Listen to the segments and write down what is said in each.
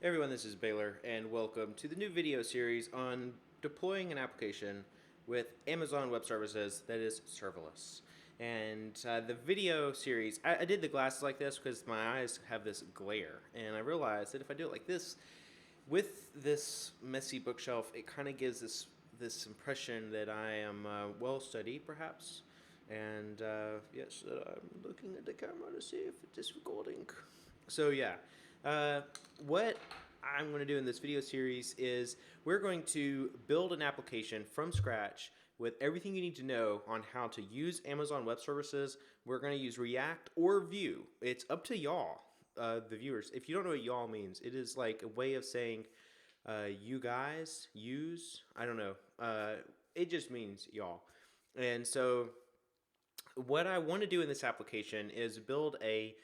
Hey everyone, this is Baylor, and welcome to the new video series on deploying an application with Amazon Web Services that is serverless. And the video series, I did the glasses like this because my eyes have this glare, and I realized that if I do it like this, with this messy bookshelf, it kind of gives this impression that I am well studied, perhaps. And yes, I'm looking at the camera to see if it is recording. So yeah, uh, what I'm going to do in this video series is we're going to build an application from scratch with everything you need to know on how to use Amazon Web Services. We're going to use React or Vue. It's up to y'all, the viewers. If you don't know what y'all means, it is like a way of saying you guys, use, I don't know. It just means y'all. And so what I want to do in this application is build a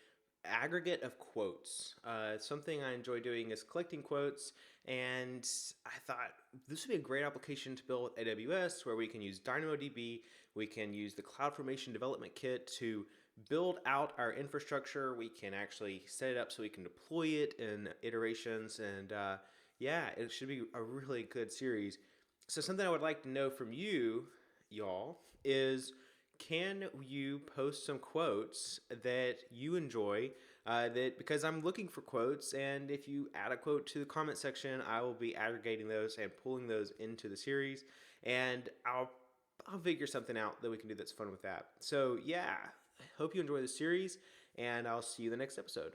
aggregate of quotes. Something I enjoy doing is collecting quotes, and I thought this would be a great application to build with AWS, where we can use DynamoDB, we can use the CloudFormation development kit to build out our infrastructure. We can actually set it up so we can deploy it in iterations, and yeah, it should be a really good series. So something I would like to know from you, y'all, is can you post some quotes that you enjoy? That because I'm looking for quotes, and if you add a quote to the comment section, I will be aggregating those and pulling those into the series, and I'll figure something out that we can do that's fun with that. So yeah, I hope you enjoy the series, and I'll see you in the next episode.